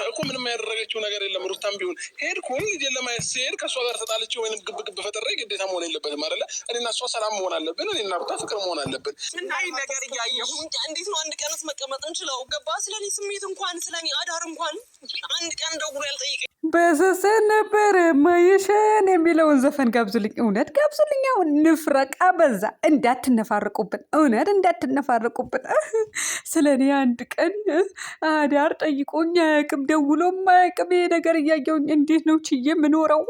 እኮ ምንም ያደረገችው ነገር የለም። ሩታም ቢሆን ሄድኩኝ ልጄን ለማየት ስሄድ ከእሷ ጋር ተጣልቼ ወይንም ግብ ፈጥሬ ግዴታ መሆን የለበትም አይደለ? እኔና እሷ ሰላም መሆን አለብን። እኔና ሩታ ፍቅር መሆን አለብን። እና ይህ ነገር እያየሁ እንዴት ነው አንድ ቀንስ መቀመጥ እንችለው? ገባ? ስለኔ ስሜት እንኳን ስለኔ አዳር እንኳን አንድ ቀን ደውሎ ያልጠይቀኝ በሰሰን ነበር ማየሸን የሚለውን ዘፈን ጋብዙልኝ። እውነት ጋብዙልኝ። አሁን ንፍረቃ በዛ። እንዳትነፋርቁብን፣ እውነት እንዳትነፋርቁብን። ስለ እኔ አንድ ቀን አዳር ጠይቆኝ አያውቅም፣ ደውሎም አያውቅም። ይሄ ነገር እያየውኝ እንዴት ነው ችዬ የምኖረው?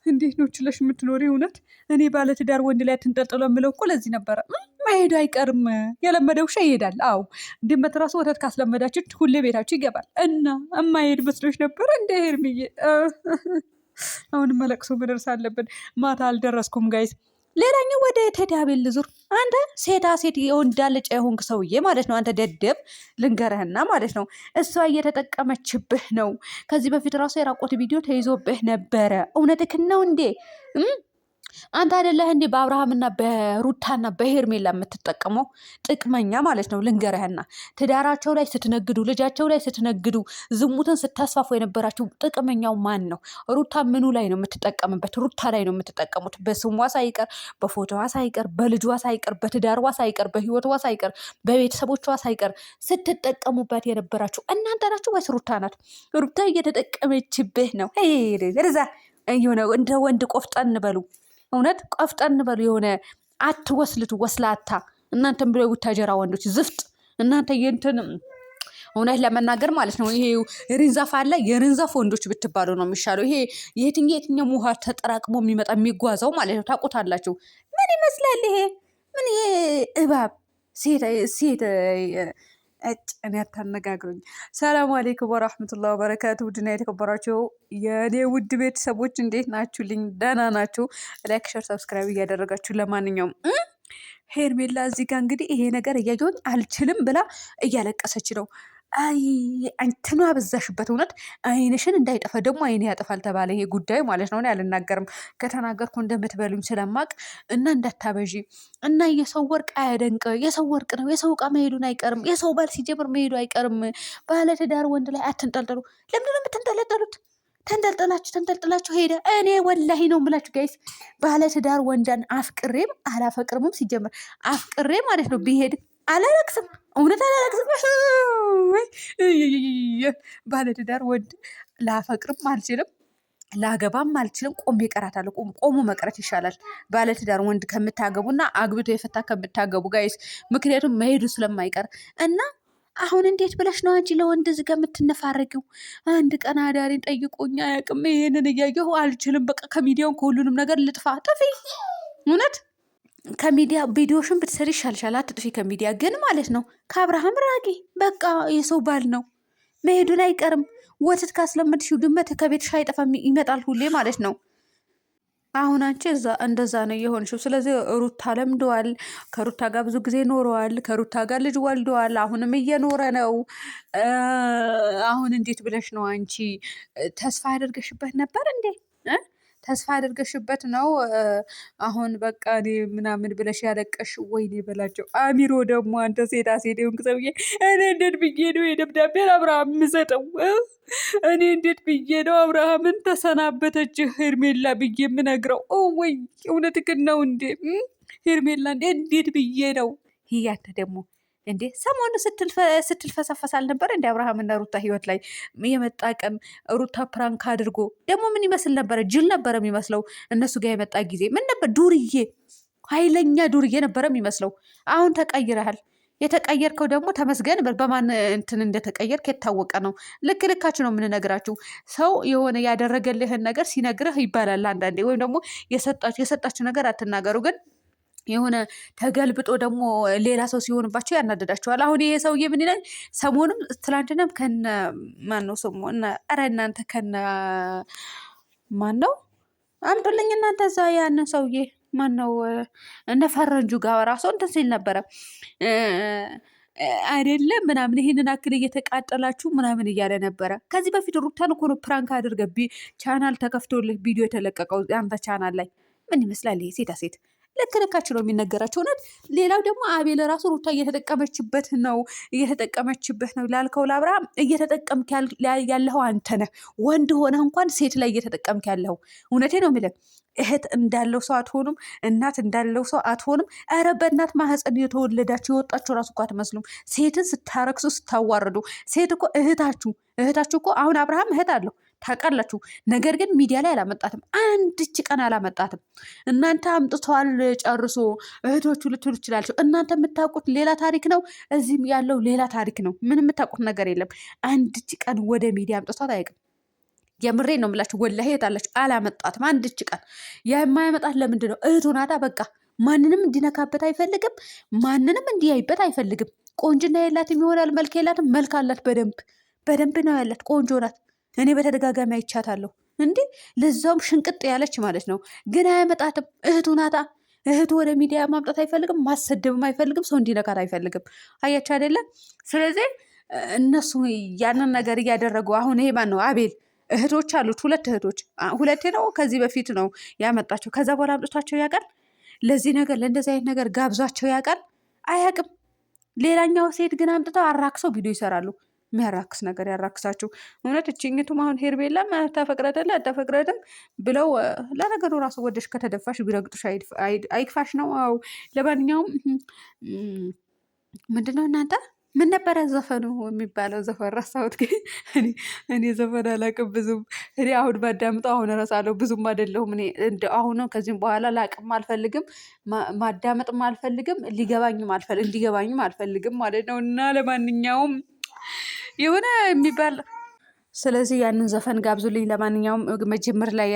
እንዴት ነው ችለሽ የምትኖሪ? እውነት እኔ ባለትዳር ወንድ ላይ ትንጠልጥሎ የምለው እኮ ለዚህ ነበረ። መሄዱ አይቀርም። የለመደ ውሻ ይሄዳል። አዎ ድመት ራሱ ወተት ካስለመዳችሁ ሁሌ ቤታችሁ ይገባል። እና እማይሄድ መስሎች ነበር እንደ ሄርምዬ። አሁን መለቅሶ መድረስ አለብን። ማታ አልደረስኩም ጋይስ። ሌላኛው ወደ ቴዳቤል ዙር። አንተ ሴታ ሴት የወንዳልጫ የሆንክ ሰውዬ ማለት ነው። አንተ ደደብ ልንገርህና ማለት ነው፣ እሷ እየተጠቀመችብህ ነው። ከዚህ በፊት ራሱ የራቆት ቪዲዮ ተይዞብህ ነበረ። እውነትህን ነው እንዴ? አንተ አይደለህ እንዴ በአብርሃምና በሩታና በሄርሜላ የምትጠቀመው? ጥቅመኛ ማለት ነው። ልንገርህና ትዳራቸው ላይ ስትነግዱ፣ ልጃቸው ላይ ስትነግዱ፣ ዝሙትን ስታስፋፉ የነበራችሁ ጥቅመኛው ማን ነው? ሩታ ምኑ ላይ ነው የምትጠቀምበት? ሩታ ላይ ነው የምትጠቀሙት። በስሟ ሳይቀር፣ በፎቶዋ ሳይቀር፣ በልጇ ሳይቀር፣ በትዳርዋ ሳይቀር፣ በህይወቷ ሳይቀር፣ በቤተሰቦቿ ሳይቀር ስትጠቀሙበት የነበራችሁ እናንተ ናችሁ ወይስ ሩታ ናት? ሩታ እየተጠቀመችብህ ነው። ዛ የሆነ እንደ ወንድ ቆፍጠን በሉ። እውነት ቆፍጠን በሉ። የሆነ አትወስልቱ ወስላታ። እናንተም ብሎ የቡታጀራ ወንዶች ዝፍጥ እናንተ የእንትን እውነት ለመናገር ማለት ነው። ይሄ ሪንዛፍ አለ። የሪንዛፍ ወንዶች ብትባሉ ነው የሚሻለው። ይሄ የትኛው ውሃ ተጠራቅሞ የሚመጣ የሚጓዘው ማለት ነው። ታውቁታላችሁ። ምን ይመስላል ይሄ? ምን ይሄ እባብ ሴት እኔ አታነጋግሩኝ። ሰላም አሌይኩም ወራህመቱላሂ ወበረካቱ። ውድና የተከበራችሁ የኔ ውድ ቤተሰቦች እንዴት ናችሁልኝ? ደህና ናችሁ? ላይክ፣ ሸር፣ ሰብስክራይብ እያደረጋችሁ ለማንኛውም ሄርሜላ እዚህ ጋር እንግዲህ ይሄ ነገር እያየሁኝ አልችልም ብላ እያለቀሰች ነው። አይ አንተኑ አበዛሽበት። እውነት አይንሽን እንዳይጠፋ ደግሞ አይኔ ያጠፋል ተባለ ይሄ ጉዳይ ማለት ነው። አልናገርም፣ ከተናገርኩ እንደምትበሉኝ ስለማቅ እና እንዳታበዢ እና የሰው ወርቅ አያደንቅ። የሰው ወርቅ ነው፣ የሰው እቃ መሄዱን አይቀርም። የሰው ባል ሲጀምር መሄዱ አይቀርም። ባለትዳር ወንድ ላይ አትንጠልጠሉ። ለምንድን ነው የምትንጠለጠሉት? ተንጠልጥላችሁ ሄደ። እኔ ወላሂ ነው የምላችሁ ጋይስ፣ ባለትዳር ወንዳን አፍቅሬም አላፈቅርምም። ሲጀምር አፍቅሬ ማለት ነው ቢሄድ አላለቅስም። እውነት አላለቅስም። ባለትዳር ወንድ ላፈቅርም አልችልም፣ ላገባም አልችልም። ቆሜ እቀራታለሁ። ቆሞ መቅረት ይሻላል ባለትዳር ወንድ ከምታገቡና አግብቶ የፈታ ከምታገቡ ጋይስ። ምክንያቱም መሄዱ ስለማይቀር እና አሁን እንዴት ብለሽ ነው አንቺ ለወንድ ዝጋ የምትነፋረጊው? አንድ ቀን አዳሪን ጠይቆኝ አያውቅም። ይሄንን እያየሁ አልችልም። በቃ ከሚዲያውን ከሁሉንም ነገር ልጥፋ። ጥፊ። እውነት ከሚዲያ ቪዲዮሽን ብትሰሪ ይሻልሻል። አትጥፊ ከሚዲያ ግን ማለት ነው። ከአብርሃም ራቂ። በቃ የሰው ባል ነው፣ መሄዱን አይቀርም። ወተት ካስለመድሽው ድመት ከቤትሽ አይጠፋም፣ ይመጣል ሁሌ ማለት ነው። አሁን አንቺ እንደዛ ነው የሆንሽው። ስለዚህ ሩታ ለምደዋል። ከሩታ ጋር ብዙ ጊዜ ኖረዋል። ከሩታ ጋር ልጅ ወልደዋል። አሁንም እየኖረ ነው። አሁን እንዴት ብለሽ ነው አንቺ ተስፋ ያደርገሽበት ነበር እንዴ? ተስፋ አድርገሽበት ነው አሁን በቃ እኔ ምናምን ብለሽ ያለቀሽ። ወይኔ በላቸው። አሚሮ ደግሞ አንተ ሴታ ሴት ሆንክ ሰውዬ። እኔ እንዴት ብዬ ነው የደብዳቤ አብርሃም የምሰጠው? እኔ እንዴት ብዬ ነው አብርሃምን ተሰናበተችህ ሄርሜላ ብዬ የምነግረው? ወይ እውነትህን ነው እንዴ ሄርሜላ? እንዴት ብዬ ነው ያንተ ደግሞ እንዴ? ሰሞኑ ስትልፈሰፈስ አልነበር እንደ አብርሃምና ሩታ ህይወት ላይ የመጣ ቀን ሩታ ፕራንክ አድርጎ ደግሞ ምን ይመስል ነበረ? ጅል ነበረ የሚመስለው። እነሱ ጋር የመጣ ጊዜ ምን ነበር? ዱርዬ፣ ኃይለኛ ዱርዬ ነበረ የሚመስለው። አሁን ተቀይረሃል። የተቀየርከው ደግሞ ተመስገን። በማን እንትን እንደተቀየርክ የታወቀ ነው። ልክ ልካችሁ ነው የምንነግራችሁ። ሰው የሆነ ያደረገልህን ነገር ሲነግርህ ይባላል አንዳንዴ። ወይም ደግሞ የሰጣችሁ ነገር አትናገሩ። ግን የሆነ ተገልብጦ ደግሞ ሌላ ሰው ሲሆንባቸው ያናደዳቸዋል። አሁን ይሄ ሰውዬ ምን ይላል? ሰሞኑም ትላንትናም ከነ ማን ነው ስሙ? ኧረ እናንተ ከነ ማን ነው አምጡልኝ እናንተ እዛ ያንን ሰውዬ ማን ነው? እነ ፈረንጁ ጋር ራሱ እንትን ሲል ነበረ አይደለም ምናምን ይሄንን አክል እየተቃጠላችሁ ምናምን እያለ ነበረ። ከዚህ በፊት ሩታን እኮ ነው ፕራንክ አድርገህ ቻናል ተከፍቶልህ ቪዲዮ የተለቀቀው አንተ ቻናል ላይ። ምን ይመስላል ይሄ ሴታ ሴት? ልክ ልካችሁ ነው የሚነገራቸው። እውነት ሌላው ደግሞ አቤል ራሱ ሩታ እየተጠቀመችበት ነው ላልከው ለአብርሃም እየተጠቀምክ ያለኸው አንተ ነህ። ወንድ ሆነህ እንኳን ሴት ላይ እየተጠቀምክ ያለኸው። እውነቴ ነው የምልህ። እህት እንዳለው ሰው አትሆኑም። እናት እንዳለው ሰው አትሆኑም። ኧረ በእናት ማህፀን የተወለዳችሁ የወጣችሁ ራሱ እኮ አትመስሉም። ሴትን ስታረክሱ ስታዋርዱ። ሴት እኮ እህታችሁ እኮ አሁን አብርሃም እህት አለው ታውቃላችሁ። ነገር ግን ሚዲያ ላይ አላመጣትም። አንድች ቀን አላመጣትም። እናንተ አምጥተዋል ጨርሶ እህቶቹ ልትሉ ትችላላችሁ። እናንተ የምታውቁት ሌላ ታሪክ ነው፣ እዚህም ያለው ሌላ ታሪክ ነው። ምን የምታውቁት ነገር የለም። አንድች ቀን ወደ ሚዲያ አምጥቷት አያውቅም። የምሬ ነው የምላችሁ። ወላሂ የታላችሁ አላመጣትም አንድች ቀን። የማያመጣት ለምንድን ነው? እህቱ ናታ። በቃ ማንንም እንዲነካበት አይፈልግም። ማንንም እንዲያይበት አይፈልግም። ቆንጅና የላትም ይሆናል፣ መልክ የላትም። መልክ አላት። በደንብ ነው ያላት። ቆንጆ ናት። እኔ በተደጋጋሚ አይቻታለሁ። እንዲህ ለዛውም ሽንቅጥ ያለች ማለት ነው። ግን አያመጣትም። እህቱ ናታ። እህቱ ወደ ሚዲያ ማምጣት አይፈልግም። ማሰደብም አይፈልግም። ሰው እንዲነካት አይፈልግም። አያችሁ አይደለም? ስለዚህ እነሱ ያንን ነገር እያደረጉ አሁን ይሄ ማን ነው? አቤል እህቶች አሉት። 2 እህቶች፣ 2 ነው ከዚህ በፊት ነው ያመጣቸው። ከዛ በኋላ አምጥቷቸው ያውቃል? ለዚህ ነገር ለእንደዚህ አይነት ነገር ጋብዟቸው ያውቃል? አያውቅም። ሌላኛው ሴት ግን አምጥተው አራክሰው ቪዲዮ ይሰራሉ። የሚያራክስ ነገር ያራክሳችሁ። እውነት እችኝቱም አሁን ሄርሜላም ታፈቅረደለ አታፈቅረድም ብለው ለነገሩ ራሱ ወደሽ ከተደፋሽ ቢረግጡሽ አይክፋሽ ነው። አዎ ለማንኛውም ምንድነው እናንተ ምን ነበረ ዘፈኑ የሚባለው? ዘፈን ረሳሁት። ግን እኔ ዘፈን አላቅም ብዙም። እኔ አሁን ባዳምጠው አሁን እረሳለሁ። ብዙም አይደለሁም እኔ አሁን ከዚህም በኋላ ላቅም አልፈልግም፣ ማዳመጥም አልፈልግም፣ እንዲገባኝም አልፈልግም ማለት ነው። እና ለማንኛውም የሆነ የሚባል ስለዚህ ያንን ዘፈን ጋብዙልኝ። ለማንኛውም መጀመር ላይ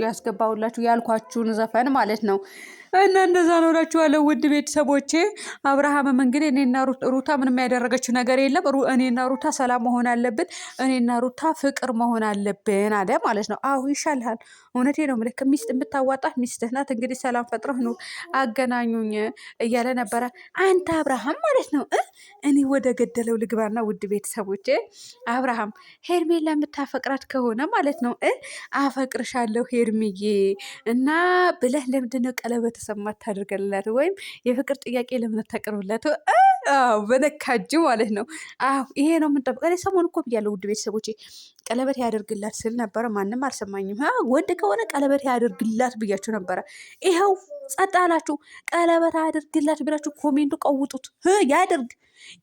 ያስገባሁላችሁ ያልኳችሁን ዘፈን ማለት ነው። እና እንደዛ ነው እላችኋለሁ ውድ ቤተሰቦቼ። አብርሃምም እንግዲህ እኔና ሩታ ምንም ያደረገችው ነገር የለም። እኔና ሩታ ሰላም መሆን አለብን፣ እኔና ሩታ ፍቅር መሆን አለብን አለ ማለት ነው። አሁ ይሻልሃል። እውነቴ ነው የምልህ። ሚስት የምታዋጣት ሚስትህ ናት። እንግዲህ ሰላም ፈጥረህ ኑር፣ አገናኙኝ እያለ ነበረ አንተ አብርሃም ማለት ነው። እኔ ወደ ገደለው ልግባና ውድ ቤተሰቦቼ አብርሃም ሄርሜላ የምታፈቅራት ከሆነ ማለት ነው አፈቅርሻለሁ ሄርምዬ እና ብለህ ለምንድነው ቀለበት ተሰማት ታደርገላት? ወይም የፍቅር ጥያቄ ለምን ታቀርብላት? በነካጅ ማለት ነው። ይሄ ነው የምንጠብቀው። እኔ ሰሞኑን እኮ ብያለሁ ውድ ቤተሰቦቼ ቀለበት ያደርግላት ስል ነበረ። ማንም አልሰማኝም። ወንድ ከሆነ ቀለበት ያደርግላት ብያችሁ ነበረ። ይኸው ጸጥ አላችሁ። ቀለበት ያደርግላት ብላችሁ ኮሜንቱ ቀውጡት። ያደርግ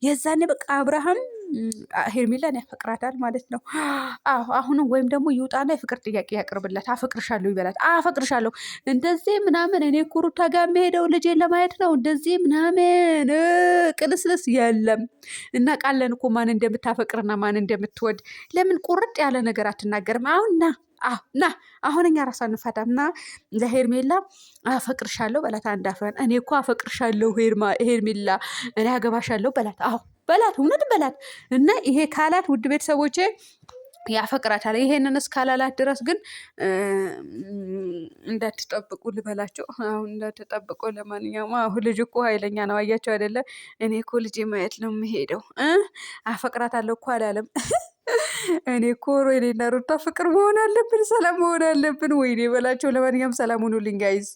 የዛኔ በቃ አብርሃም ሄርሜላን ያፈቅራታል ማለት ነው። አሁንም ወይም ደግሞ ይውጣና የፍቅር ጥያቄ ያቅርብላት። አፈቅርሻለሁ ይበላት። አፈቅርሻለሁ እንደዚህ ምናምን እኔ እኮ ሩታ ጋር የምሄደው ልጄን ለማየት ነው እንደዚህ ምናምን ቅልስልስ የለም። እናውቃለን እኮ ማን እንደምታፈቅርና ማን እንደምትወድ። ለምን ቁርጥ ያለ ነገር አትናገርም? ና አሁን እኛ ራሳ እንፈታም። ና ለሄርሜላ አፈቅርሻለሁ በላት። አንዳፈን እኔ እኮ አፈቅርሻለሁ ሄርሜላ እኔ አገባሻለሁ በላት። በላት፣ እውነት በላት። እና ይሄ ካላት ውድ ቤተሰቦቼ ያፈቅራታል። ይሄንን እስካላላት ድረስ ግን እንዳትጠብቁ ልበላቸው። አሁን እንዳትጠብቁ። ለማንኛውም አሁን ልጅ እኮ ኃይለኛ ነው። አያቸው አይደለ? እኔ እኮ ልጅ ማየት ነው የምሄደው። አፈቅራታለሁ እኮ አላለም። እኔ እኮ እኔና ሩታ ፍቅር መሆን አለብን፣ ሰላም መሆን አለብን። ወይኔ በላቸው። ለማንኛውም ሰላም ሁኑልኝ ጋይዝ።